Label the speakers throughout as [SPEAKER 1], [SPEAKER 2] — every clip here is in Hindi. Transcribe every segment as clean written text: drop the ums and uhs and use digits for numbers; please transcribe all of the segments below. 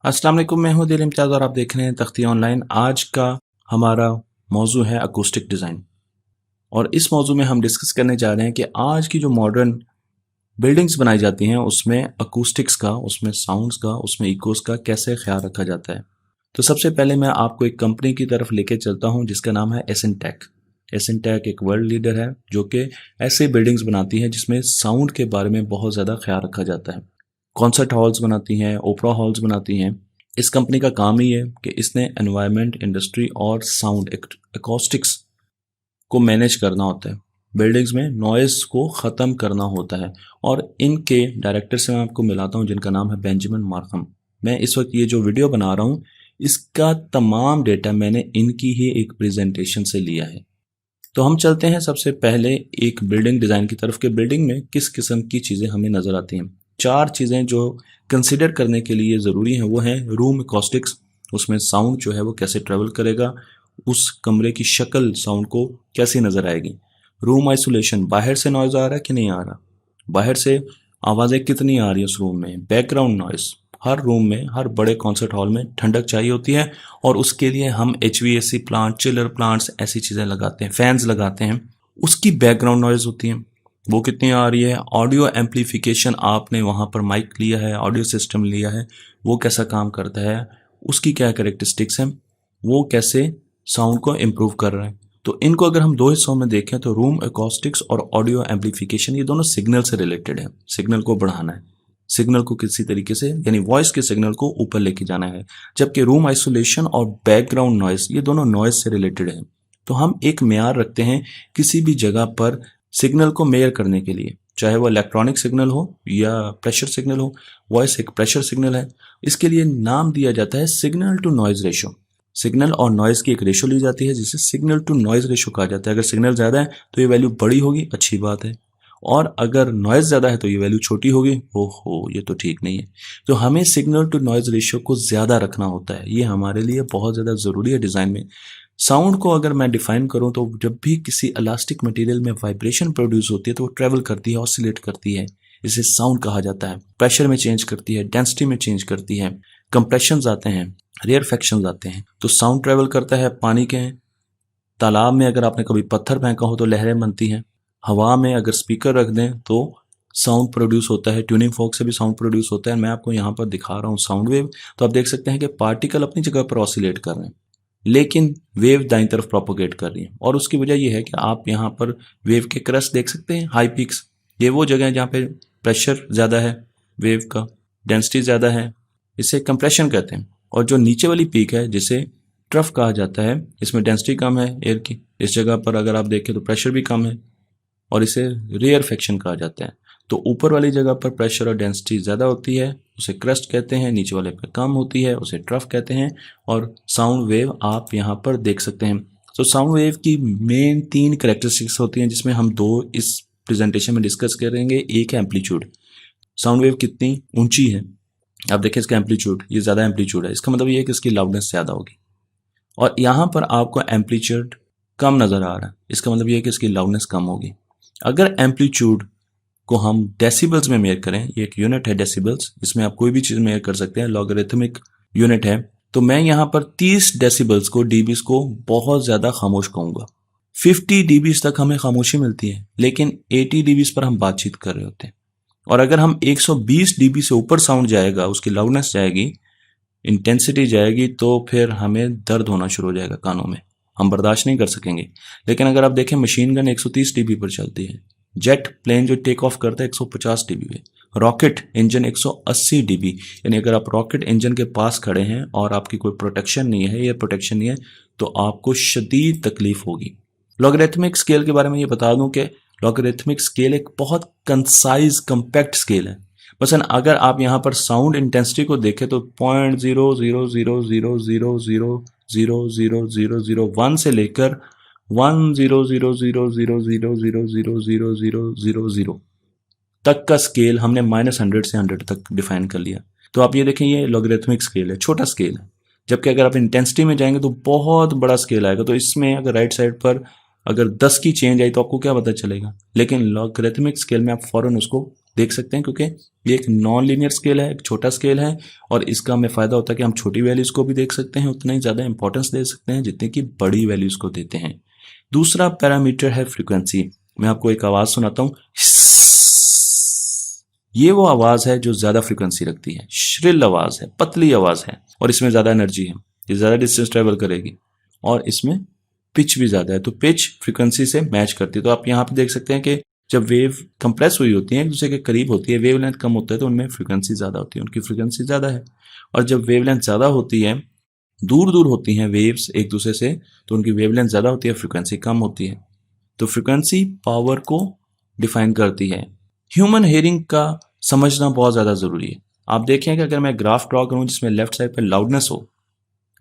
[SPEAKER 1] अस्सलाम वालेकुम, मैं हूं दिल इम्तियाज़ और आप देख रहे हैं तख्ती ऑनलाइन। आज का हमारा मौजू है अकूस्टिक डिज़ाइन और इस मौजू में हम डिस्कस करने जा रहे हैं कि आज की जो मॉडर्न बिल्डिंग्स बनाई जाती हैं उसमें अकूस्टिक्स का, उसमें साउंड्स का, उसमें इकोस का कैसे ख्याल रखा जाता है। तो सबसे पहले मैं आपको एक कंपनी की तरफ लेके चलता हूं जिसका नाम है एसेंटेक। एसेंटेक एक वर्ल्ड लीडर है जो कि ऐसे बिल्डिंग्स बनाती है जिसमें साउंड के बारे में बहुत ज़्यादा ख्याल रखा जाता है। कॉन्सर्ट हॉल्स बनाती हैं, ओपेरा हॉल्स बनाती हैं। इस कंपनी का काम ही है कि इसने एनवायरनमेंट, इंडस्ट्री और साउंड एकॉस्टिक्स को मैनेज करना होता है। बिल्डिंग्स में नॉइस को ख़त्म करना होता है और इनके डायरेक्टर से मैं आपको मिलाता हूँ जिनका नाम है बेंजामिन मार्खम। मैं इस वक्त ये जो वीडियो बना रहा हूँ इसका तमाम डेटा मैंने इनकी ही एक प्रेजेंटेशन से लिया है। तो हम चलते हैं सबसे पहले एक बिल्डिंग डिज़ाइन की तरफ कि बिल्डिंग में किस किस्म की चीज़ें हमें नज़र आती हैं। 4 चीज़ें जो कंसिडर करने के लिए ज़रूरी हैं वो हैं रूम एकॉस्टिक्स, उसमें साउंड जो है वो कैसे ट्रेवल करेगा, उस कमरे की शक्ल साउंड को कैसी नज़र आएगी। रूम आइसोलेशन, बाहर से नॉइज़ आ रहा है कि नहीं आ रहा, बाहर से आवाज़ें कितनी आ रही है उस रूम में। बैकग्राउंड नॉइज़, हर रूम में, हर बड़े कॉन्सर्ट हॉल में ठंडक चाहिए होती है और उसके लिए हम HVAC प्लांट, चिलर प्लांट्स, ऐसी चीज़ें लगाते हैं, फैंस लगाते हैं। उसकी बैकग्राउंड नॉइज़ होती है, वो कितनी आ रही है। ऑडियो एम्पलीफिकेशन, आपने वहाँ पर माइक लिया है, ऑडियो सिस्टम लिया है, वो कैसा काम करता है, उसकी क्या कैरेक्टरिस्टिक्स हैं, वो कैसे साउंड को इम्प्रूव कर रहे हैं। तो इनको अगर हम 2 हिस्सों में देखें तो रूम एकॉस्टिक्स और ऑडियो एम्पलीफिकेशन ये दोनों सिग्नल से रिलेटेड है। सिग्नल को बढ़ाना है, सिग्नल को किसी तरीके से यानी वॉइस के सिग्नल को ऊपर लेके जाना है। जबकि रूम आइसोलेशन और बैकग्राउंड नॉइस ये दोनों नॉइस से रिलेटेड है। तो हम एक मेयार रखते हैं किसी भी जगह पर सिग्नल को मेयर करने के लिए, चाहे वो इलेक्ट्रॉनिक सिग्नल हो या प्रेशर सिग्नल हो। वॉइस एक प्रेशर सिग्नल है, इसके लिए नाम दिया जाता है signal to noise ratio. Signal और नॉइज की एक रेशो ली जाती है जिसे सिग्नल टू नॉइज रेशो कहा जाता है। अगर सिग्नल ज़्यादा है तो ये वैल्यू बड़ी होगी, अच्छी बात है, और अगर नॉइज ज़्यादा है तो ये वैल्यू छोटी होगी, ओहो ये तो ठीक नहीं है। तो हमें सिग्नल टू नॉइज रेशियो को ज़्यादा रखना होता है, ये हमारे लिए बहुत ज़्यादा ज़रूरी है डिज़ाइन में। साउंड को अगर मैं डिफाइन करूं तो जब भी किसी इलास्टिक मटेरियल में वाइब्रेशन प्रोड्यूस होती है तो वो ट्रेवल करती है, ऑसिलेट करती है, इसे साउंड कहा जाता है। प्रेशर में चेंज करती है, डेंसिटी में चेंज करती है, कंप्रेशंस आते हैं, रेयरफेक्शंस आते हैं। तो साउंड ट्रेवल करता है। पानी के तालाब में अगर आपने कभी पत्थर फेंका हो तो लहरें बनती हैं। हवा में अगर स्पीकर रख दें तो साउंड प्रोड्यूस होता है। ट्यूनिंग फॉर्क से भी साउंड प्रोड्यूस होता है। मैं आपको यहाँ पर दिखा रहा हूँ साउंड वेव। तो आप देख सकते हैं कि पार्टिकल अपनी जगह पर ऑसिलेट कर रहे हैं लेकिन वेव दाईं तरफ प्रोपोगेट कर रही है, और उसकी वजह यह है कि आप यहाँ पर वेव के क्रस्ट देख सकते हैं, हाई पीक्स। ये वो जगह है जहाँ पे प्रेशर ज़्यादा है, वेव का डेंसिटी ज़्यादा है, इसे कंप्रेशन कहते हैं। और जो नीचे वाली पीक है जिसे ट्रफ कहा जाता है, इसमें डेंसिटी कम है एयर की, इस जगह पर अगर आप देखें तो प्रेशर भी कम है और इसे रेयरफेक्शन कहा जाता है। तो ऊपर वाली जगह पर प्रेशर और डेंसिटी ज़्यादा होती है, उसे क्रस्ट कहते हैं, नीचे वाले पर कम होती है, उसे ट्रफ कहते हैं। और साउंड वेव आप यहाँ पर देख सकते हैं। तो साउंड वेव की मेन 3 कैरेक्टरिस्टिक्स होती हैं जिसमें हम 2 इस प्रेजेंटेशन में डिस्कस करेंगे। एक है एम्पलीट्यूड, साउंड वेव कितनी ऊंची है, आप देखिए इसका एम्पलीट्यूड, ये ज़्यादा एम्पलीट्यूड है, इसका मतलब ये है कि इसकी लाउडनेस ज़्यादा होगी। और यहाँ पर आपको एम्पलीट्यूड कम नज़र आ रहा है, इसका मतलब ये है कि इसकी लाउडनेस कम होगी। अगर एम्पलीट्यूड को हम डेसिबल्स में मेयर करें, ये एक यूनिट है डेसिबल्स, इसमें आप कोई भी चीज़ मेयर कर सकते हैं, लॉगरिथमिक यूनिट है। तो मैं यहाँ पर 30 डेसिबल्स को, डीबीज को बहुत ज़्यादा खामोश कहूँगा। 50 डीबीज तक हमें खामोशी मिलती है लेकिन 80 डीबीज पर हम बातचीत कर रहे होते हैं। और अगर हम 120 डीबी से ऊपर साउंड जाएगा, उसकी लाउडनेस जाएगी, इंटेंसिटी जाएगी, तो फिर हमें दर्द होना शुरू हो जाएगा कानों में, हम बर्दाश्त नहीं कर सकेंगे। लेकिन अगर आप देखें मशीन गन 130 डीबी पर चलती है, जेट प्लेन जो टेक ऑफ करता है 150 डीबी पे, रॉकेट इंजन 180 डीबी। यानी अगर आप रॉकेट इंजन के पास खड़े हैं और आपकी कोई प्रोटेक्शन नहीं है, एयर प्रोटेक्शन नहीं है, तो आपको शदीद तकलीफ होगी। लॉगरिथमिक स्केल के बारे में ये बता दूं कि लॉगरिथमिक स्केल एक बहुत कंसाइज कंपैक्ट स्केल है। मसलन अगर आप यहाँ पर साउंड इंटेंसिटी को देखें तो 0.0000000000001 से लेकर 1000000000000 तक का स्केल हमने -100 से 100 तक डिफाइन कर लिया। तो आप ये देखें, ये लॉगरिथमिक स्केल है, छोटा स्केल है। जबकि अगर आप इंटेंसिटी में जाएंगे तो बहुत बड़ा स्केल आएगा। तो इसमें अगर राइट साइड पर अगर 10 की चेंज आई तो आपको क्या पता चलेगा, लेकिन लॉगरिथमिक स्केल में आप फौरन उसको देख सकते हैं, क्योंकि ये एक नॉन लीनियर स्केल है, एक छोटा स्केल है, और इसका हमें फायदा होता है कि हम छोटी वैल्यूज को भी देख सकते हैं, उतना ही ज्यादा इंपॉर्टेंस दे सकते हैं जितने की बड़ी वैल्यूज को देते हैं। दूसरा पैरामीटर है फ्रीक्वेंसी। मैं आपको एक आवाज सुनाता हूं। ये वो आवाज है जो ज्यादा फ्रीक्वेंसी रखती है, श्रिल आवाज है, पतली आवाज है, और इसमें ज्यादा एनर्जी है, ये ज्यादा डिस्टेंस ट्रेवल करेगी, और इसमें पिच भी ज्यादा है, तो पिच फ्रीक्वेंसी से मैच करती है। तो आप यहाँ पे देख सकते हैं कि जब वेव कंप्रेस हुई होती है, एक दूसरे के करीब होती है, वेव लेंथ कम होता है, तो उनमें फ्रीक्वेंसी ज्यादा होती है, उनकी फ्रीक्वेंसी ज्यादा है। और जब वेव लेंथ ज्यादा होती है, दूर दूर होती हैं वेव्स एक दूसरे से, तो उनकी वेव लेंथ ज्यादा होती है, फ्रीक्वेंसी कम होती है। तो फ्रीक्वेंसी पावर को डिफाइन करती है। ह्यूमन हेयरिंग का समझना बहुत ज्यादा जरूरी है। आप देखें कि अगर मैं ग्राफ ड्रॉ करूं जिसमें लेफ्ट साइड पे लाउडनेस हो,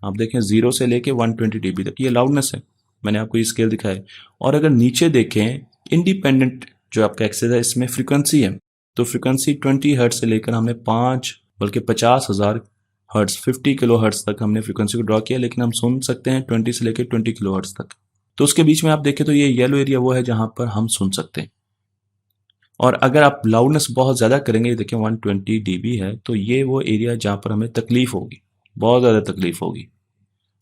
[SPEAKER 1] आप देखें 0 से लेके 120 dB तक, ये लाउडनेस है, मैंने आपको ये स्केल दिखाया है। और अगर नीचे देखें इंडिपेंडेंट जो आपका एक्सेस है, इसमें फ्रीक्वेंसी है, तो फ्रीक्वेंसी 20 हर्ट्ज से लेकर हमने 5 बल्कि 50,000 हर्ट्ज 50 किलो हर्ट्ज तक हमने फ्रीक्वेंसी को ड्रॉ किया, लेकिन हम सुन सकते हैं 20 से लेकर 20 किलो हर्ट्ज तक। तो उसके बीच में आप देखें तो ये येलो एरिया वो है जहां पर हम सुन सकते हैं। और अगर आप लाउडनेस बहुत ज्यादा करेंगे, देखिए 120 dB है, तो ये वो एरिया जहां पर हमें तकलीफ होगी, बहुत ज्यादा तकलीफ होगी।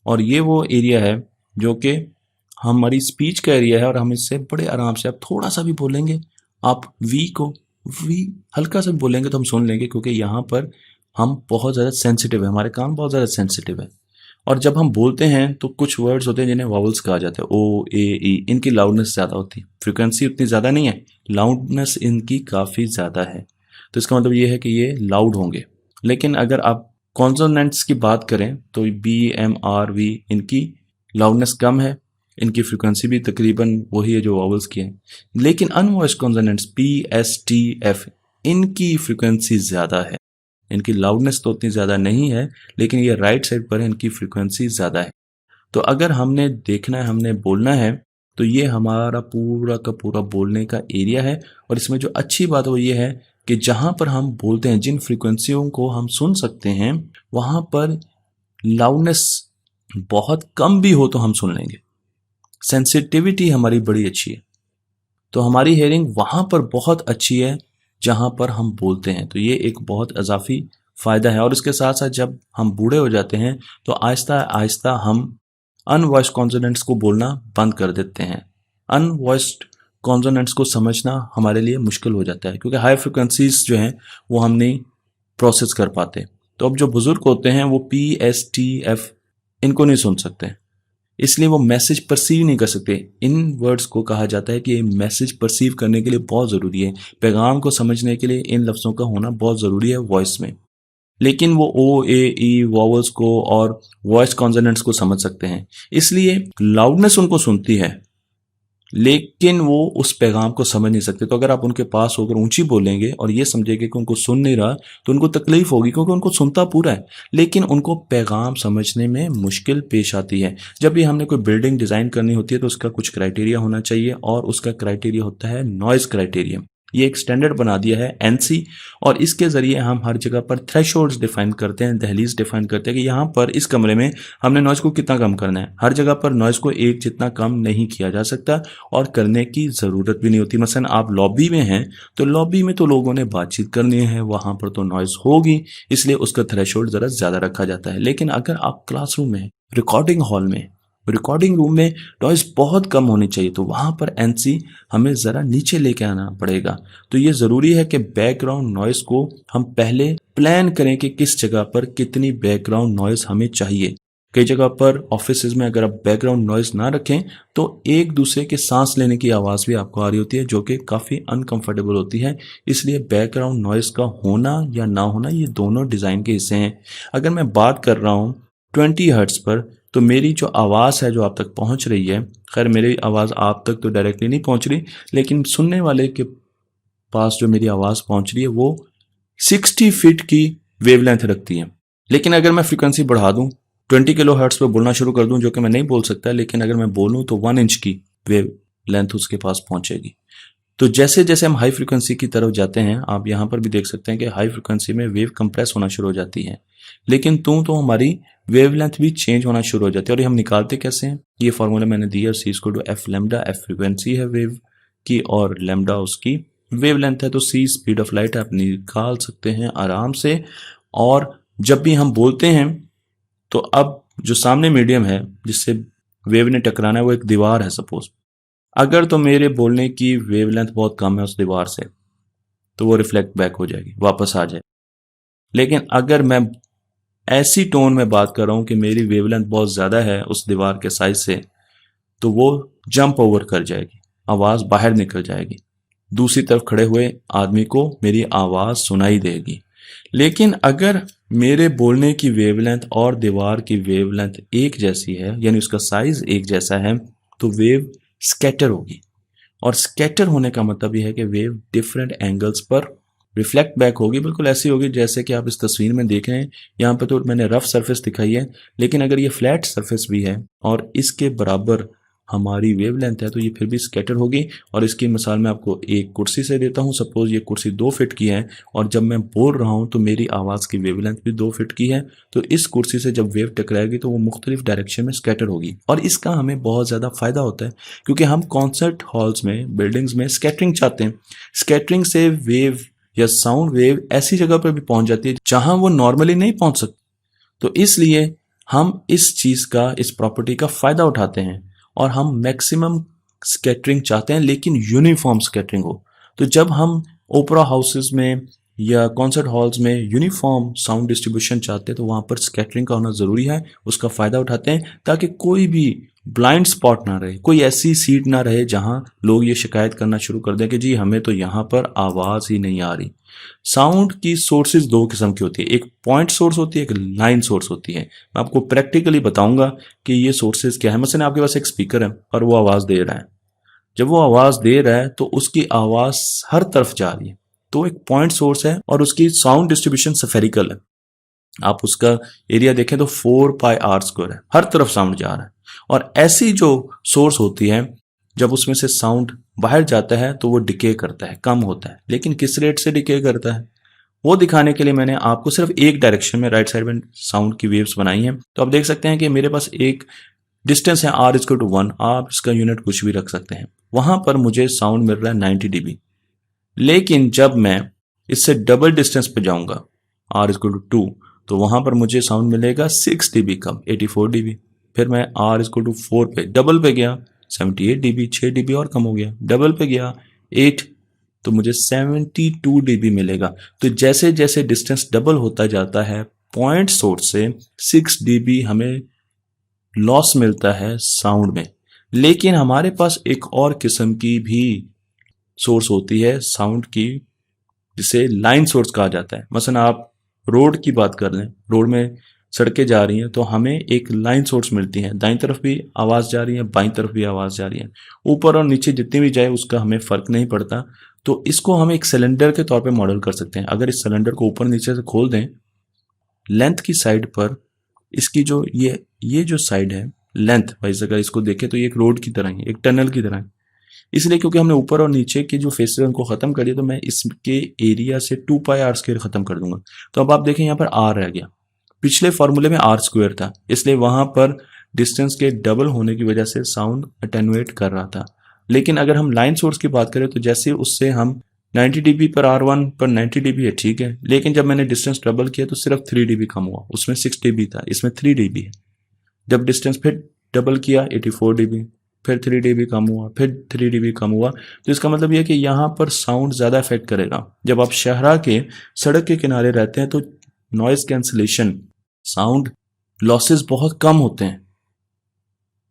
[SPEAKER 1] और ये वो एरिया है जो कि हमारी स्पीच का एरिया है, और हम इससे बड़े आराम से, आप थोड़ा सा भी बोलेंगे, आप वी हल्का सा भी बोलेंगे तो हम सुन लेंगे, क्योंकि यहाँ पर हम बहुत ज़्यादा सेंसिटिव है, हमारे कान बहुत ज़्यादा सेंसिटिव है। और जब हम बोलते हैं तो कुछ वर्ड्स होते हैं जिन्हें वॉवल्स कहा जाता है, ओ ए ई, इनकी लाउडनेस ज़्यादा होती है, फ्रीक्वेंसी उतनी ज़्यादा नहीं है, लाउडनेस इनकी काफ़ी ज़्यादा है। तो इसका मतलब ये है कि ये लाउड होंगे। लेकिन अगर आप कॉन्सोनेंट्स की बात करें तो बी एम आर वी, इनकी लाउडनेस कम है, इनकी फ्रीक्वेंसी भी तकरीबन वही है जो वॉवल्स की है। लेकिन अनवॉइस्ड consonants P S T F, इनकी फ्रीक्वेंसी ज़्यादा है, इनकी लाउडनेस तो उतनी ज़्यादा नहीं है, लेकिन ये राइट साइड पर है, इनकी फ्रीक्वेंसी ज़्यादा है। तो अगर हमने देखना है, हमने बोलना है, तो ये हमारा पूरा का पूरा बोलने का एरिया है। और इसमें जो अच्छी बात वो ये है कि जहां पर हम बोलते हैं, जिन फ्रीक्वेंसियों को हम सुन सकते हैं, वहां पर लाउडनेस बहुत कम भी हो तो हम सुन लेंगे, सेंसिटिविटी हमारी बड़ी अच्छी है, तो हमारी हेयरिंग वहां पर बहुत अच्छी है जहां पर हम बोलते हैं। तो ये एक बहुत इजाफी फायदा है। और इसके साथ साथ जब हम बूढ़े हो जाते हैं तो आहिस्ता आहिस्ता हम अनवॉइस्ड कॉन्सोनेंट्स को बोलना बंद कर देते हैं। अनवॉइस्ड कॉन्सोनेंट्स को समझना हमारे लिए मुश्किल हो जाता है, क्योंकि हाई फ्रिक्वेंसीज जो हैं वो हम नहीं प्रोसेस कर पाते। तो अब जो बुजुर्ग होते हैं वो पी एस टी एफ इनको नहीं सुन सकते, इसलिए वो मैसेज परसीव नहीं कर सकते। इन वर्ड्स को कहा जाता है कि ये मैसेज परसीव करने के लिए बहुत ज़रूरी है, पैगाम को समझने के लिए इन लफ्ज़ों का होना बहुत ज़रूरी है वॉइस में। लेकिन वो ओ ए ई वॉवल्स को और वॉइस कॉन्सोनेंट्स को समझ सकते हैं, इसलिए लाउडनेस उनको सुनती है, लेकिन वो उस पैगाम को समझ नहीं सकते। तो अगर आप उनके पास होकर ऊंची बोलेंगे और ये समझेंगे कि उनको सुन नहीं रहा, तो उनको तकलीफ होगी, क्योंकि उनको सुनता पूरा है, लेकिन उनको पैगाम समझने में मुश्किल पेश आती है। जब भी हमने कोई बिल्डिंग डिजाइन करनी होती है तो उसका कुछ क्राइटेरिया होना चाहिए, और उसका क्राइटेरिया होता है नॉइज क्राइटेरिया। ये एक स्टैंडर्ड बना दिया है एनसी, और इसके जरिए हम हर जगह पर थ्रेशोल्ड्स डिफाइन करते हैं, दहलीज डिफाइन करते हैं कि यहाँ पर इस कमरे में हमने नॉइज को कितना कम करना है। हर जगह पर नॉइज को एक जितना कम नहीं किया जा सकता, और करने की जरूरत भी नहीं होती। मसलन आप लॉबी में हैं तो लॉबी में तो लोगों ने बातचीत करनी है, वहां पर तो नॉइज होगी, इसलिए उसका थ्रेशोल्ड जरा ज्यादा रखा जाता है। लेकिन अगर आप क्लासरूम में, रिकॉर्डिंग हॉल में, रिकॉर्डिंग रूम में नॉइज बहुत कम होनी चाहिए, तो वहां पर एनसी हमें जरा नीचे लेके आना पड़ेगा। तो ये जरूरी है कि बैकग्राउंड नॉइज को हम पहले प्लान करें कि किस जगह पर कितनी बैकग्राउंड नॉइज हमें चाहिए। कई जगह पर ऑफिस में अगर आप बैकग्राउंड नॉइज ना रखें तो एक दूसरे के सांस लेने की आवाज भी आपको आ रही होती है, जो कि काफी अनकंफर्टेबल होती है। इसलिए बैकग्राउंड नॉइज का होना या ना होना, ये दोनों डिजाइन के हिस्से हैं। अगर मैं बात कर रहा हूँ 20 हर्ट्ज पर, तो मेरी जो आवाज़ है जो आप तक पहुंच रही है, खैर मेरी आवाज़ आप तक तो डायरेक्टली नहीं पहुंच रही, लेकिन सुनने वाले के पास जो मेरी आवाज़ पहुंच रही है वो 60 फीट की वेवलेंथ रखती है। लेकिन अगर मैं फ्रीक्वेंसी बढ़ा दूं, 20 किलो हर्ट्ज पर बोलना शुरू कर दूं, जो कि मैं नहीं बोल सकता, लेकिन अगर मैं बोलूं तो 1 इंच की वेव लेंथ उसके पास पहुंचेगी। तो जैसे जैसे हम हाई फ्रीक्वेंसी की तरफ जाते हैं, आप यहां पर भी देख सकते हैं कि हाई फ्रीक्वेंसी में वेव कंप्रेस होना शुरू हो जाती है, लेकिन तो हमारी वेवलेंथ भी चेंज होना शुरू हो जाती है। और ये हम निकालते कैसे हैं? ये फॉर्मूला मैंने दिया, c equal to f lambda, f frequency है वेव की और लेमडा उसकी वेवलेंथ है तो सी स्पीड ऑफ लाइट आप निकाल सकते हैं आराम से। और जब भी हम बोलते हैं तो अब जो सामने मीडियम है जिससे वेव ने टकराना है वो एक दीवार है सपोज। अगर तो मेरे बोलने की वेवलेंथ बहुत कम है उस दीवार से तो वो रिफ्लेक्ट बैक हो जाएगी, वापस आ जाए। लेकिन अगर मैं ऐसी टोन में बात कर रहा हूं कि मेरी वेवलेंथ बहुत ज्यादा है उस दीवार के साइज से, तो वो जंप ओवर कर जाएगी, आवाज बाहर निकल जाएगी, दूसरी तरफ खड़े हुए आदमी को मेरी आवाज सुनाई देगी। लेकिन अगर मेरे बोलने की वेवलेंथ और दीवार की वेवलेंथ एक जैसी है, यानी उसका साइज एक जैसा है, तो वेव स्कैटर होगी। और स्कैटर होने का मतलब यह है कि वेव डिफरेंट एंगल्स पर रिफ्लेक्ट बैक होगी। बिल्कुल ऐसी होगी जैसे कि आप इस तस्वीर में देख रहे हैं। यहाँ पे तो मैंने रफ सरफेस दिखाई है, लेकिन अगर ये फ्लैट सरफेस भी है और इसके बराबर हमारी वेवलेंथ है तो ये फिर भी स्कैटर होगी। और इसकी मिसाल मैं आपको एक कुर्सी से देता हूँ। सपोज ये कुर्सी 2 फीट की है और जब मैं बोल रहा हूँ तो मेरी आवाज़ की वेवलेंथ भी 2 फीट की है, तो इस कुर्सी से जब वेव टकराएगी तो वो मुख्तलिफ डायरेक्शन में स्कैटर होगी। और इसका हमें बहुत ज़्यादा फायदा होता है क्योंकि हम कॉन्सर्ट हॉल्स में, बिल्डिंग्स में स्कैटरिंग चाहते हैं। स्कैटरिंग से वेव या साउंड वेव ऐसी जगह पर भी पहुंच जाती है जहां वो नॉर्मली नहीं पहुंच सकती। तो इसलिए हम इस चीज का, इस प्रॉपर्टी का फायदा उठाते हैं और हम मैक्सिमम स्कैटरिंग चाहते हैं, लेकिन यूनिफॉर्म स्कैटरिंग हो। तो जब हम ओपेरा हाउसेस में या कॉन्सर्ट हॉल्स में यूनिफॉर्म साउंड डिस्ट्रीब्यूशन चाहते हैं तो वहां पर स्कैटरिंग का होना जरूरी है। उसका फायदा उठाते हैं ताकि कोई भी ब्लाइंड स्पॉट ना रहे, कोई ऐसी सीट ना रहे जहां लोग ये शिकायत करना शुरू कर दें कि जी हमें तो यहां पर आवाज ही नहीं आ रही। साउंड की सोर्सेज 2 किस्म की होती है, एक पॉइंट सोर्स होती है, एक लाइन सोर्स होती है। मैं आपको प्रैक्टिकली बताऊंगा कि ये सोर्सेज क्या है। मसलन आपके पास एक स्पीकर है और वो आवाज दे रहा है। जब वो आवाज दे रहा है तो उसकी आवाज हर तरफ जा रही है, तो एक पॉइंट सोर्स है और उसकी साउंड डिस्ट्रीब्यूशन स्फेरिकल है। आप उसका एरिया देखें तो 4πr² है, हर तरफ साउंड जा रहा है। और ऐसी जो सोर्स होती है जब उसमें से साउंड बाहर जाता है तो वो डिके करता है, कम होता है। लेकिन किस रेट से डिके करता है वो दिखाने के लिए मैंने आपको सिर्फ एक डायरेक्शन में राइट साइड में साउंड की वेव्स बनाई हैं। तो आप देख सकते हैं कि मेरे पास एक डिस्टेंस है r=1, आप इसका यूनिट कुछ भी रख सकते हैं। वहां पर मुझे साउंड मिल रहा है 90 dB। लेकिन जब मैं इससे डबल डिस्टेंस पे जाऊंगा r=2, तो वहां पर मुझे साउंड मिलेगा 6 dB कम, 84 dB। फिर मैं r=4 पे डबल पे गया 78 dB, 6 dB और कम हो गया। डबल पे गया 8, तो मुझे 72 dB मिलेगा। तो जैसे जैसे डिस्टेंस डबल होता जाता है पॉइंट सोर्स से 6 dB हमें लॉस मिलता है साउंड में। लेकिन हमारे पास एक और किस्म की भी सोर्स होती है साउंड की, जिसे लाइन सोर्स कहा जाता है। मसलन आप रोड की बात कर लें, रोड में सड़कें जा रही हैं तो हमें एक लाइन सोर्स मिलती है, दाईं तरफ भी आवाज जा रही है, बाईं तरफ भी आवाज जा रही है, ऊपर और नीचे जितनी भी जाए उसका हमें फर्क नहीं पड़ता। तो इसको हम एक सिलेंडर के तौर पे मॉडल कर सकते हैं। अगर इस सिलेंडर को ऊपर नीचे से खोल दें, लेंथ की साइड पर इसकी जो ये जो साइड है लेंथ वाइज, अगर इसको देखें तो ये एक रोड की तरह है, एक टनल की तरह है। इसलिए क्योंकि हमने ऊपर और नीचे के जो फेसेस उनको खत्म कर दिया, तो मैं इसके एरिया से 2πr² खत्म कर दूंगा। तो अब आप देखें यहाँ पर r रह गया। पिछले फॉर्मूले में r² था, इसलिए वहां पर डिस्टेंस के डबल होने की वजह से साउंड अटेनुएट कर रहा था। लेकिन अगर हम लाइन सोर्स की बात करें तो जैसे उससे हम 90 dB पर r1 पर 90 dB है, ठीक है। लेकिन जब मैंने डिस्टेंस डबल किया तो सिर्फ 3 dB कम हुआ, उसमें 6 dB था, इसमें 3 dB है। जब डिस्टेंस फिर डबल किया 84 dB, फिर 3 dB कम हुआ, फिर 3 dB कम हुआ। तो इसका मतलब यह कि यहाँ पर साउंड ज़्यादा इफेक्ट करेगा। जब आप शहरा के सड़क के किनारे रहते हैं तो नॉइज कैंसलेशन, साउंड लॉसेस बहुत कम होते हैं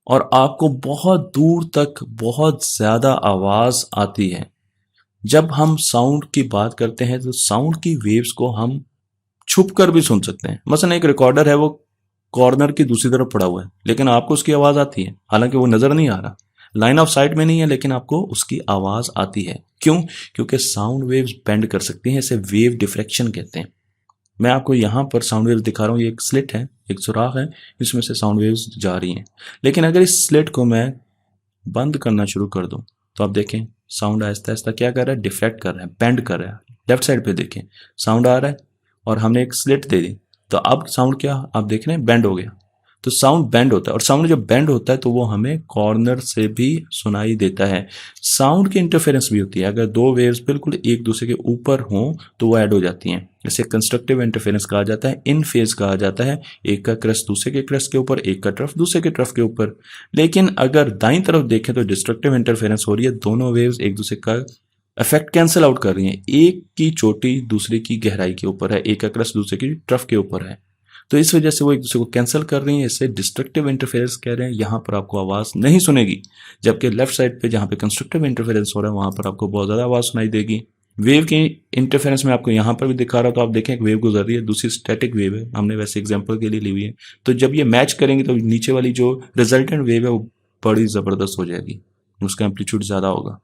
[SPEAKER 1] और आपको बहुत दूर तक बहुत ज़्यादा आवाज़ आती है। जब हम साउंड की बात करते हैं तो साउंड की वेव्स को हम छुप कर भी सुन सकते हैं। मसलन एक रिकॉर्डर है, वो कॉर्नर की दूसरी तरफ पड़ा हुआ है, लेकिन आपको उसकी आवाज आती है, हालांकि वो नजर नहीं आ रहा, लाइन ऑफ साइट में नहीं है, लेकिन आपको उसकी आवाज आती है। क्यों? क्योंकि साउंड वेव्स बेंड कर सकती हैं, इसे वेव डिफ्रेक्शन कहते हैं। मैं आपको यहां पर साउंड वेव्स दिखा रहा हूं, ये एक स्लिट है, एक सुराख है, इसमें से साउंड वेव्स जा रही हैं। लेकिन अगर इस स्लिट को मैं बंद करना शुरू कर दूं तो आप देखें साउंड आहिस्ता आहिस्ता क्या कर रहा है, डिफ्लेक्ट कर रहा है, बेंड कर रहा है। लेफ्ट साइड पे देखें साउंड आ रहा है और हमने एक स्लिट दे दी, तो अब साउंड क्या आप देख रहे हैं, बेंड हो गया। तो साउंड बेंड होता है, और साउंड जब बेंड होता है तो वो हमें कॉर्नर से भी सुनाई देता है। साउंड की इंटरफेरेंस भी होती है, अगर दो वेव्स बिल्कुल एक दूसरे के ऊपर हों तो वो ऐड हो जाती हैं। इसे कंस्ट्रक्टिव इंटरफेरेंस कहा जाता है, इन फेज कहा जाता है, एक का क्रस्ट दूसरे के क्रस्ट के ऊपर, एक का ट्रफ दूसरे के ट्रफ के ऊपर। लेकिन अगर दाईं तरफ देखें तो डिस्ट्रक्टिव इंटरफेरेंस हो रही है, दोनों वेव्स एक दूसरे का इफेक्ट कैंसिल आउट कर रही हैं, एक की चोटी दूसरे की गहराई के ऊपर है, एक का क्रस्ट दूसरे की ट्रफ के ऊपर है, तो इस वजह से वो एक दूसरे को कैंसिल कर रही हैं, इसे डिस्ट्रक्टिव इंटरफेरेंस कह रहे हैं। यहां पर आपको आवाज नहीं सुनेगी, जबकि लेफ्ट साइड पे जहां पे कंस्ट्रक्टिव इंटरफेरेंस हो रहा है वहां पर आपको बहुत ज्यादा आवाज सुनाई देगी। वेव के इंटरफेरेंस में आपको यहां पर भी दिखा रहा हो, तो आप देखें एक वेव गुजर रही है, दूसरी स्टैटिक वेव है, हमने वैसे एग्जांपल के लिए ली हुई है। तो जब ये मैच करेंगे तो नीचे वाली जो रिजल्टेंट वेव है वो बड़ी जबरदस्त हो जाएगी, उसका एम्पलीट्यूड ज्यादा होगा।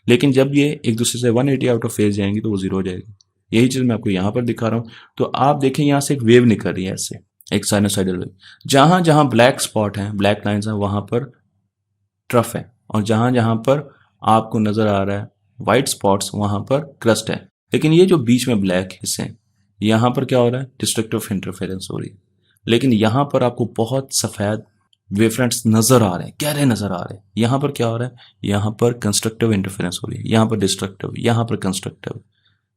[SPEAKER 1] लेकिन जब ये एक दूसरे से 180 आउट ऑफ फेज जाएंगी तो वो जीरो हो जाएगी। यही चीज मैं आपको यहां पर दिखा रहा हूं। तो आप देखें यहां से एक वेव निकल रही है ऐसे, एक साइनोसाइडल वेव। जहां जहां ब्लैक स्पॉट है, ब्लैक लाइंस है, वहां पर ट्रफ है, और जहां जहां पर आपको नजर आ रहा है व्हाइट स्पॉट्स वहां पर क्रस्ट है। लेकिन ये जो बीच में ब्लैक हिस्से हैं, यहां पर क्या हो रहा है, डिस्ट्रक्टिव इंटरफेरेंस हो रही है। लेकिन यहां पर आपको बहुत सफेद वेवफ्रंट्स नजर आ रहे हैं, गहरे नजर आ रहे हैं। यहां पर क्या हो रहा है, यहां पर कंस्ट्रक्टिव इंटरफेरेंस हो रही है, यहां पर डिस्ट्रक्टिव, यहां पर कंस्ट्रक्टिव,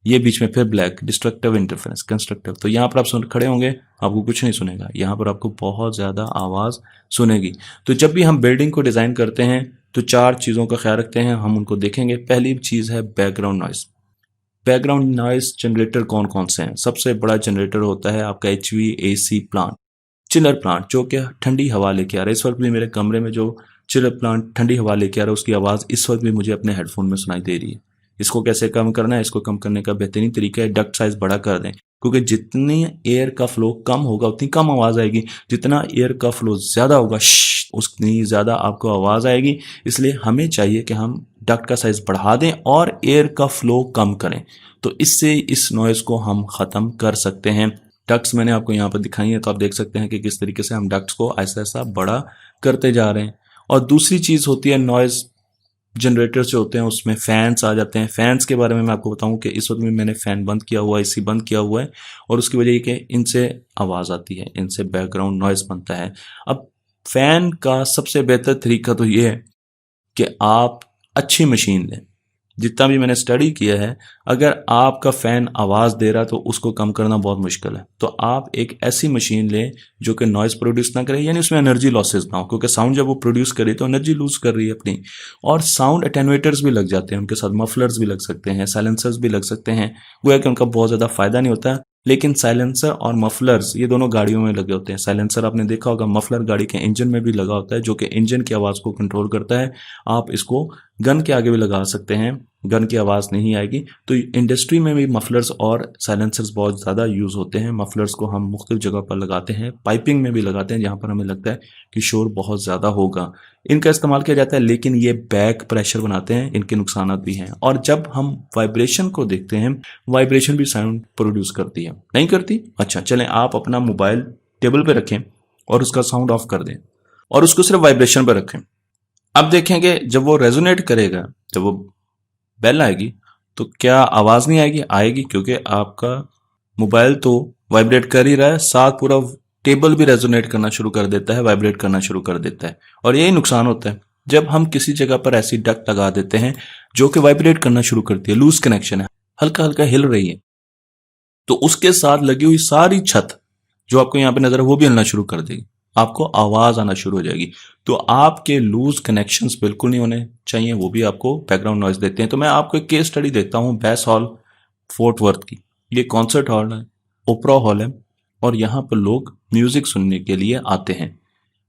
[SPEAKER 1] ये बीच में फिर ब्लैक, डिस्ट्रक्टिव इंटरफेरेंस, कंस्ट्रक्टिव। तो यहां पर आप सुन खड़े होंगे, आपको कुछ नहीं सुनेगा, यहां पर आपको बहुत ज्यादा आवाज सुनेगी। तो जब भी हम बिल्डिंग को डिजाइन करते हैं तो चार चीजों का ख्याल रखते हैं, हम उनको देखेंगे। पहली चीज है background noise. Background noise generator कौन कौन से हैं? सबसे बड़ा जनरेटर होता है आपका HVAC प्लांट, चिलर प्लांट, जो कि ठंडी हवा लेके आ रहा है। इस वक्त भी मेरे कमरे में जो चिलर प्लांट ठंडी हवा लेके आ रहा है, उसकी आवाज इस वक्त भी मुझे अपने हेडफोन में सुनाई दे रही है। इसको कैसे कम करना है? इसको कम करने का बेहतरीन तरीका है डक्ट साइज बड़ा कर दें, क्योंकि जितनी एयर का फ्लो कम होगा उतनी कम आवाज आएगी, जितना एयर का फ्लो ज्यादा होगा उतनी ज्यादा आपको आवाज आएगी। इसलिए हमें चाहिए कि हम डक्ट का साइज बढ़ा दें और एयर का फ्लो कम करें, तो इससे इस नॉइज को हम खत्म कर सकते हैं। डक्ट्स मैंने आपको यहाँ पर दिखाई है, तो आप देख सकते हैं कि किस तरीके से हम डक्ट्स को ऐसा ऐसा बड़ा करते जा रहे हैं। और दूसरी चीज होती है नॉइज जनरेटर्स जो होते हैं उसमें फैंस आ जाते हैं। फैंस के बारे में मैं आपको बताऊं कि इस वक्त में मैंने फैन बंद किया हुआ है, एसी बंद किया हुआ है, और उसकी वजह ये कि इनसे आवाज आती है, इनसे बैकग्राउंड नॉइज बनता है। अब फैन का सबसे बेहतर तरीका तो ये है कि आप अच्छी मशीन लें। जितना भी मैंने स्टडी किया है, अगर आपका फैन आवाज दे रहा है तो उसको कम करना बहुत मुश्किल है। तो आप एक ऐसी मशीन लें जो कि नॉइज प्रोड्यूस ना करे, यानी उसमें एनर्जी लॉसेस ना हो, क्योंकि साउंड जब वो प्रोड्यूस करे तो एनर्जी लूज कर रही है अपनी। और साउंड अटेनुएटर्स भी लग जाते हैं उनके साथ, मफलर्स भी लग सकते हैं, साइलेंसर्स भी लग सकते हैं। गोया कि उनका बहुत ज्यादा फायदा नहीं होता, लेकिन साइलेंसर और मफलर्स ये दोनों गाड़ियों में लगे होते हैं। साइलेंसर आपने देखा होगा, मफलर गाड़ी के इंजन में भी लगा होता है, जो कि इंजन की आवाज को कंट्रोल करता है। आप इसको गन के आगे भी लगा सकते हैं, गन की आवाज नहीं आएगी। तो इंडस्ट्री में भी मफलर्स और साइलेंसर्स बहुत ज्यादा यूज होते हैं। मफलर्स को हम मुख्तलिफ जगह पर लगाते हैं, पाइपिंग में भी लगाते हैं, जहां पर हमें लगता है कि शोर बहुत ज्यादा होगा, इनका इस्तेमाल किया जाता है। लेकिन ये बैक प्रेशर बनाते हैं, इनके नुकसान भी हैं। और जब हम वाइब्रेशन को देखते हैं, वाइब्रेशन भी साउंड प्रोड्यूस करती है, नहीं करती? अच्छा, चलें आप अपना मोबाइल टेबल पे रखें और उसका साउंड ऑफ कर दें और उसको सिर्फ वाइब्रेशन पर रखें। अब देखेंगे जब वो रेजोनेट करेगा, जब वो बेल आएगी, तो क्या आवाज नहीं आएगी? आएगी, क्योंकि आपका मोबाइल तो वाइब्रेट कर ही रहा है, साथ पूरा टेबल भी रेजोनेट करना शुरू कर देता है, वाइब्रेट करना शुरू कर देता है। और यही नुकसान होता है जब हम किसी जगह पर ऐसी डक्ट लगा देते हैं जो कि वाइब्रेट करना शुरू करती है, लूज कनेक्शन है, हल्का हल्का हिल रही है, तो उसके साथ लगी हुई सारी छत जो आपको यहां पे नजर है वो भी हिलना शुरू कर देगी, आपको आवाज आना शुरू हो जाएगी। तो आपके लूज कनेक्शंस बिल्कुल नहीं होने चाहिए, वो भी आपको बैकग्राउंड नॉइज देते हैं। तो मैं आपको एक केस स्टडी देखता हूं बेस हॉल फोर्ट वर्थ की। ये कॉन्सर्ट हॉल है, ओपरा हॉल है, और यहाँ पर लोग म्यूजिक सुनने के लिए आते हैं।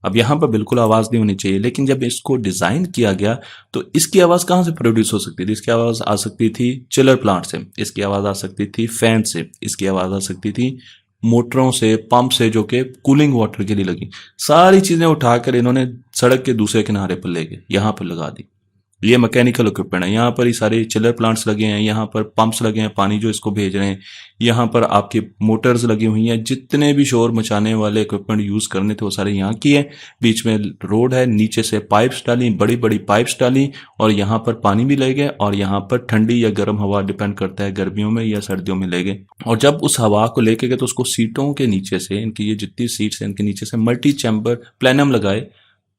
[SPEAKER 1] अब यहाँ पर बिल्कुल आवाज नहीं होनी चाहिए, लेकिन जब इसको डिजाइन किया गया तो इसकी आवाज कहां से प्रोड्यूस हो सकती थी? इसकी आवाज आ सकती थी चिलर प्लांट से, इसकी आवाज आ सकती थी फैन से, इसकी आवाज आ सकती थी मोटरों से, पंप से, जो कि कूलिंग वाटर के लिए लगी। सारी चीजें उठाकर इन्होंने सड़क के दूसरे किनारे पर ले गए, यहां पर लगा दी। ये मैकेनिकल इक्विपमेंट है। यहाँ पर ही सारे चिलर प्लांट्स लगे हैं, यहाँ पर पंप्स लगे हैं पानी जो इसको भेज रहे हैं, यहाँ पर आपके मोटर्स लगी हुई हैं। जितने भी शोर मचाने वाले इक्विपमेंट यूज करने थे वो सारे यहाँ की है। बीच में रोड है, नीचे से पाइप्स डाली, बड़ी बड़ी पाइप्स डाली, और यहाँ पर पानी भी ले गए, और यहाँ पर ठंडी या गर्म हवा, डिपेंड करता है गर्मियों में या सर्दियों में ले गए। और जब उस हवा को लेके गए तो उसको सीटों के नीचे से, इनकी ये जितनी सीट्स हैं इनके नीचे से मल्टी चैम्बर प्लेनम लगाए,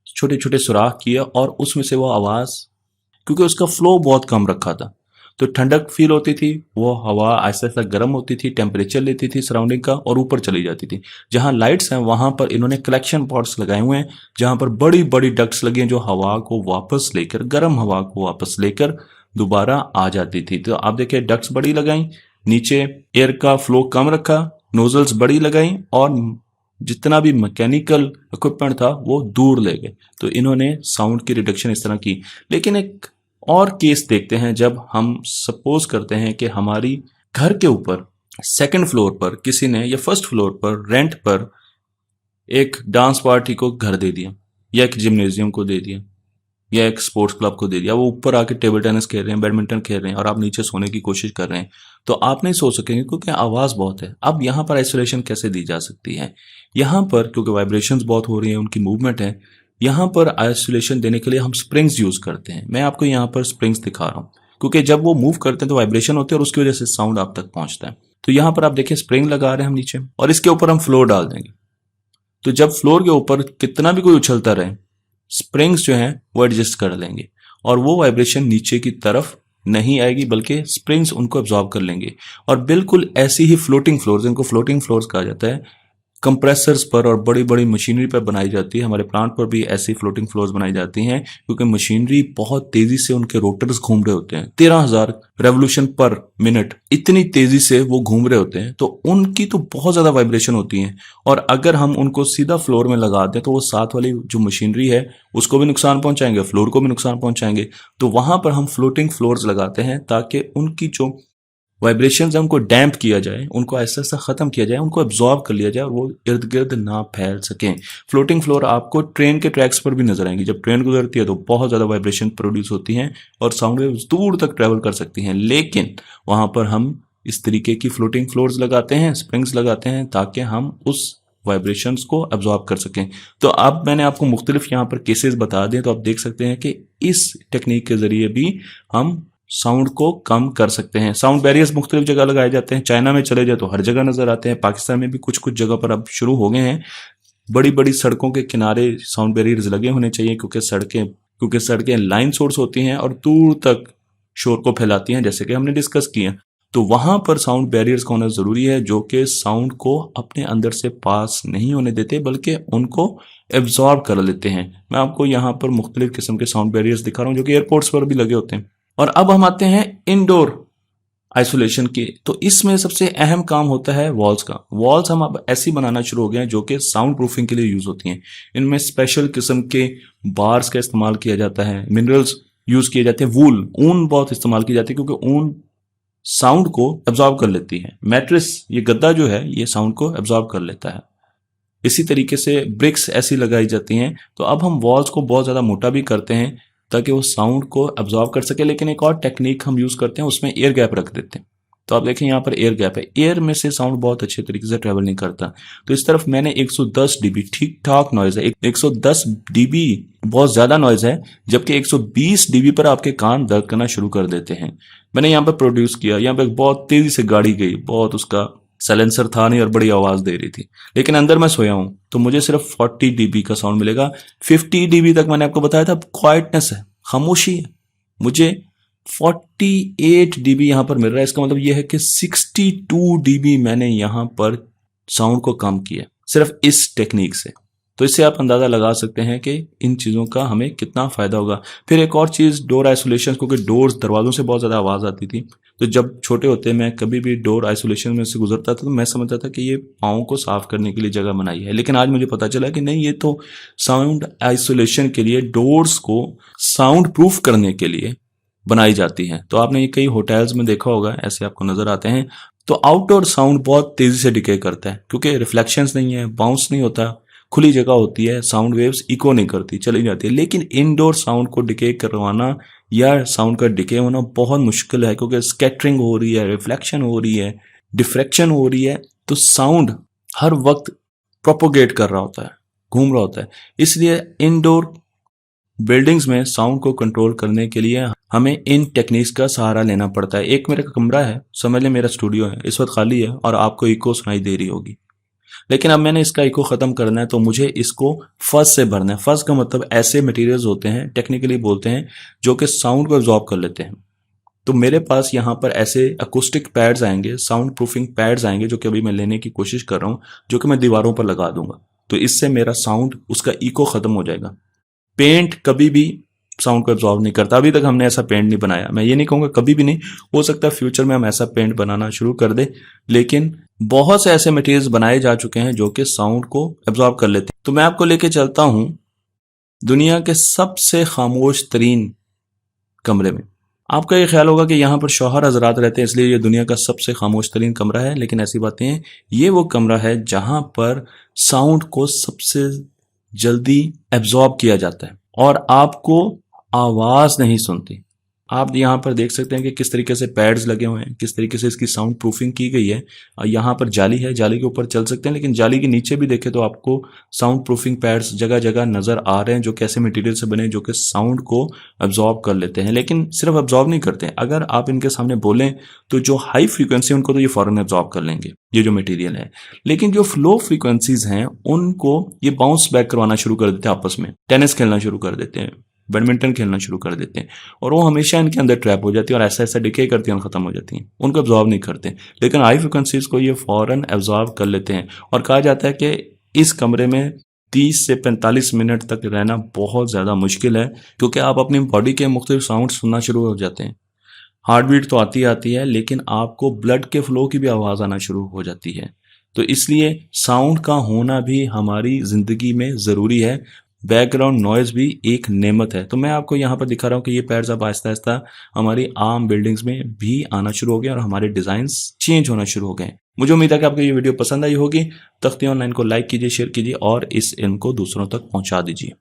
[SPEAKER 1] छोटे छोटे सुराख किया, और उसमें से वो आवाज, क्योंकि उसका फ्लो बहुत कम रखा था तो ठंडक फील होती थी, वो हवा आहिस्ता आहिस्ता गर्म होती थी, टेम्परेचर लेती थी सराउंडिंग का और ऊपर चली जाती थी। जहां लाइट्स हैं वहां पर इन्होंने कलेक्शन पॉट्स लगाए हुए हैं, जहां पर बड़ी बड़ी डक्ट्स लगी हैं जो हवा को वापस लेकर, गर्म हवा को वापस लेकर दोबारा आ जाती थी। तो आप देखिए डक्ट्स बड़ी लगाई, नीचे एयर का फ्लो कम रखा, नोजल्स बड़ी लगाई, और जितना भी मैकेनिकल इक्विपमेंट था वो दूर ले गए। तो इन्होंने साउंड की रिडक्शन इस तरह की। लेकिन एक और केस देखते हैं, जब हम सपोज करते हैं कि हमारी घर के ऊपर सेकंड फ्लोर पर किसी ने, या फर्स्ट फ्लोर पर रेंट पर एक डांस पार्टी को घर दे दिया, या एक जिम्नेजियम को दे दिया, या एक स्पोर्ट्स क्लब को दे दिया, वो ऊपर आके टेबल टेनिस खेल रहे हैं, बैडमिंटन खेल रहे हैं, और आप नीचे सोने की कोशिश कर रहे हैं, तो आप नहीं सो सकेंगे क्योंकि आवाज बहुत है। अब यहाँ पर आइसोलेशन कैसे दी जा सकती है? यहाँ पर क्योंकि वाइब्रेशंस बहुत हो रही है, उनकी मूवमेंट है, यहाँ पर आइसोलेशन देने के लिए हम स्प्रिंग्स यूज करते हैं। मैं आपको यहाँ पर स्प्रिंग्स दिखा रहा हूँ, क्योंकि जब वो मूव करते हैं तो वाइब्रेशन होती है और उसकी वजह से साउंड आप तक पहुंचता है। तो यहाँ पर आप देखिए स्प्रिंग लगा रहे हैं हम नीचे, और इसके ऊपर हम फ्लोर डाल देंगे। तो जब फ्लोर के ऊपर कितना भी कोई उछलता रहे, स्प्रिंग्स जो हैं वो एडजस्ट कर लेंगे, और वो वाइब्रेशन नीचे की तरफ नहीं आएगी, बल्कि स्प्रिंग्स उनको एब्जॉर्ब कर लेंगे। और बिल्कुल ऐसी ही फ्लोटिंग फ्लोर्स, इनको फ्लोटिंग फ्लोर्स कहा जाता है, कंप्रेसर्स पर और बड़ी बड़ी मशीनरी पर बनाई जाती है। हमारे प्लांट पर भी ऐसी फ्लोटिंग फ्लोर्स बनाई जाती हैं, क्योंकि मशीनरी बहुत तेजी से, उनके रोटर्स घूम रहे होते हैं, 13,000 रेवोल्यूशन पर मिनट, इतनी तेजी से वो घूम रहे होते हैं, तो उनकी तो बहुत ज्यादा वाइब्रेशन होती है। और अगर हम उनको सीधा फ्लोर में लगा दें तो वो साथ वाली जो मशीनरी है उसको भी नुकसान पहुंचाएंगे, फ्लोर को भी नुकसान पहुंचाएंगे। तो वहां पर हम फ्लोटिंग फ्लोर्स लगाते हैं ताकि उनकी जो वाइब्रेशंस है उनको डैम्प किया जाए, उनको ऐसा ऐसा खत्म किया जाए, उनको एब्जॉर्ब कर लिया जाए, और वो इर्द गिर्द ना फैल सकें। फ्लोटिंग फ्लोर आपको ट्रेन के ट्रैक्स पर भी नजर आएंगी। जब ट्रेन गुजरती है तो बहुत ज्यादा वाइब्रेशन प्रोड्यूस होती हैं और साउंड वेव्स दूर तक ट्रेवल कर सकती हैं, लेकिन वहां पर हम इस तरीके की फ्लोटिंग फ्लोर्स लगाते हैं, स्प्रिंग्स लगाते हैं, ताकि हम उस वाइब्रेशंस को एब्जॉर्ब कर सकें। तो अब मैंने आपको मुख्तलिफ यहाँ पर केसेस बता दिए, तो आप देख सकते हैं कि इस टेक्निक के जरिए भी हम साउंड को कम कर सकते हैं। साउंड बैरियर्स मुख्तलिफ जगह लगाए जाते हैं। चाइना में चले जाए तो हर जगह नजर आते हैं, पाकिस्तान में भी कुछ कुछ जगह पर अब शुरू हो गए हैं। बड़ी बड़ी सड़कों के किनारे साउंड बैरियर्स लगे होने चाहिए, क्योंकि सड़कें लाइन सोर्स होती हैं और दूर तक शोर को फैलाती हैं, जैसे कि हमने डिस्कस किया। तो वहां पर साउंड बैरियर्स का होना जरूरी है, जो कि साउंड को अपने अंदर से पास नहीं होने देते, बल्कि उनको एब्जॉर्ब कर लेते हैं। मैं आपको यहाँ पर मुख्तलिफ किस्म के साउंड बैरियर्स दिखा रहा हूँ, जो कि एयरपोर्ट्स पर भी लगे होते हैं। और अब हम आते हैं इंडोर आइसोलेशन के। तो इसमें सबसे अहम काम होता है वॉल्स का। वॉल्स हम अब ऐसी बनाना शुरू हो गए हैं जो कि साउंड प्रूफिंग के लिए यूज होती हैं। इनमें स्पेशल किस्म के बार्स का इस्तेमाल किया जाता है, मिनरल्स यूज किए जाते हैं, वूल, ऊन बहुत इस्तेमाल की जाती है, क्योंकि ऊन साउंड को एब्जॉर्ब कर लेती है। मैट्रेस, ये गद्दा जो है, ये साउंड को एब्जॉर्ब कर लेता है। इसी तरीके से ब्रिक्स ऐसी लगाई जाती हैं। तो अब हम वॉल्स को बहुत ज्यादा मोटा भी करते हैं ताकि वो साउंड को एब्जॉर्ब कर सके, लेकिन एक और टेक्निक हम यूज करते हैं, उसमें एयर गैप रख देते हैं। तो आप देखें यहाँ पर एयर गैप है, एयर में से साउंड बहुत अच्छे तरीके से ट्रेवल नहीं करता। तो इस तरफ मैंने 110 डीबी, ठीक ठाक नॉइज है, 110 डीबी बहुत ज्यादा नॉइज है, जबकि 120 डीबी पर आपके कान दर्द करना शुरू कर देते हैं। मैंने यहाँ पर प्रोड्यूस किया, यहाँ पर बहुत तेजी से गाड़ी गई, बहुत उसका साइलेंसर था नहीं और बड़ी आवाज दे रही थी, लेकिन अंदर मैं सोया हूं तो मुझे सिर्फ 40 डीबी का साउंड मिलेगा। 50 डीबी तक मैंने आपको बताया था क्वाइटनेस है, खामोशी है। मुझे 48 डीबी यहां पर मिल रहा है। इसका मतलब यह है कि 62 डीबी मैंने यहां पर साउंड को कम किया सिर्फ इस टेक्निक से। तो इससे आप अंदाजा लगा सकते हैं कि इन चीजों का हमें कितना फायदा होगा। फिर एक और चीज, डोर आइसोलेशन, क्योंकि डोर्स, दरवाजों से बहुत ज्यादा आवाज आती थी। तो जब छोटे होते मैं कभी भी डोर आइसोलेशन में से गुजरता था तो मैं समझता था कि ये पाँव को साफ करने के लिए जगह बनाई है, लेकिन आज मुझे पता चला कि नहीं, ये तो साउंड आइसोलेशन के लिए, डोर्स को साउंड प्रूफ करने के लिए बनाई जाती है। तो आपने ये कई होटल्स में देखा होगा, ऐसे आपको नजर आते हैं। तो आउटडोर साउंड बहुत तेजी से डिके करता है, क्योंकि रिफ्लेक्शंस नहीं है, बाउंस नहीं होता, खुली जगह होती है, साउंड वेव्स इको नहीं करती, चली जाती है। लेकिन इनडोर साउंड को डिके करवाना या साउंड का डिके होना बहुत मुश्किल है, क्योंकि स्कैटरिंग हो रही है, रिफ्लेक्शन हो रही है, डिफ्रैक्शन हो रही है, तो साउंड हर वक्त प्रोपोगेट कर रहा होता है, घूम रहा होता है। इसलिए इंडोर बिल्डिंग्स में साउंड को कंट्रोल करने के लिए हमें इन टेक्निक्स का सहारा लेना पड़ता है। एक मेरा कमरा है, समझ लें मेरा स्टूडियो है, इस वक्त खाली है और आपको इको सुनाई दे रही होगी, लेकिन अब मैंने इसका इको खत्म करना है, तो मुझे इसको फज से भरना है। फज का मतलब ऐसे मटेरियल्स होते हैं, टेक्निकली बोलते हैं, जो कि साउंड को एब्जॉर्ब कर लेते हैं। तो मेरे पास यहाँ पर ऐसे अकोस्टिक पैड्स आएंगे, साउंड प्रूफिंग पैड्स आएंगे, जो कि अभी मैं लेने की कोशिश कर रहा हूँ, जो कि मैं दीवारों पर लगा दूंगा। तो इससे मेरा साउंड, उसका इको खत्म हो जाएगा। पेंट कभी भी साउंड को एब्जॉर्ब नहीं करता। अभी तक हमने ऐसा पेंट नहीं बनाया, मैं ये नहीं कहूंगा कभी भी नहीं, हो सकता है फ्यूचर में हम ऐसा पेंट बनाना शुरू कर दे, लेकिन बहुत से ऐसे मटेरियल्स बनाए जा चुके हैं जो कि साउंड को एब्जॉर्ब कर लेते हैं। तो मैं आपको लेके चलता हूं दुनिया के सबसे खामोश तरीन कमरे में। आपका ये ख्याल होगा कि यहाँ पर शौहर हजरात रहते हैं इसलिए ये दुनिया का सबसे खामोश तरीन कमरा है, लेकिन ऐसी बातें हैं। ये वो कमरा है जहां पर साउंड को सबसे जल्दी एब्जॉर्ब किया जाता है और आपको आवाज नहीं सुनती। आप यहाँ पर देख सकते हैं कि किस तरीके से पैड्स लगे हुए हैं, किस तरीके से इसकी साउंड प्रूफिंग की गई है। और यहाँ पर जाली है, जाली के ऊपर चल सकते हैं, लेकिन जाली के नीचे भी देखें तो आपको साउंड प्रूफिंग पैड्स जगह जगह नजर आ रहे हैं, जो कैसे मटेरियल से बने, जो कि साउंड को एब्जॉर्ब कर लेते हैं। लेकिन सिर्फ एब्जॉर्ब नहीं करते हैं, अगर आप इनके सामने बोलें तो जो हाई फ्रीक्वेंसी उनको तो ये फौरन एब्जॉर्ब कर लेंगे, ये जो मटेरियल है। लेकिन जो फ्लो फ्रीक्वेंसीज हैं उनको ये बाउंस बैक करवाना शुरू कर देते हैं, आपस में टेनिस खेलना शुरू कर देते हैं, बैडमिंटन खेलना शुरू कर देते हैं, और वो हमेशा इनके अंदर ट्रैप हो जाती है और ऐसा ऐसा डिके करती है और खत्म हो जाती हैं, उनको एब्जॉर्ब नहीं करते। लेकिन हाई फ्रिक्वेंसीज को ये फौरन एब्जॉर्ब कर लेते हैं। और कहा जाता है कि इस कमरे में 30 से 45 मिनट तक रहना बहुत ज़्यादा मुश्किल है, क्योंकि आप अपनी बॉडी के मुख्तलिफ साउंड सुनना शुरू हो जाते हैं। हार्ट बीट तो आती आती है, लेकिन आपको ब्लड के फ्लो की भी आवाज़ आना शुरू हो जाती है। तो इसलिए साउंड का होना भी हमारी ज़िंदगी में ज़रूरी है। बैकग्राउंड नॉइज भी एक नेमत है। तो मैं आपको यहाँ पर दिखा रहा हूँ कि ये पैड्स अब आहिस्ता आहिस्ता हमारी आम बिल्डिंग्स में भी आना शुरू हो गए और हमारे डिज़ाइंस चेंज होना शुरू हो गए। मुझे उम्मीद है कि आपको ये वीडियो पसंद आई होगी। तख्ती ऑनलाइन को लाइक कीजिए, शेयर कीजिए और इस इल्म को दूसरों तक पहुँचा दीजिए।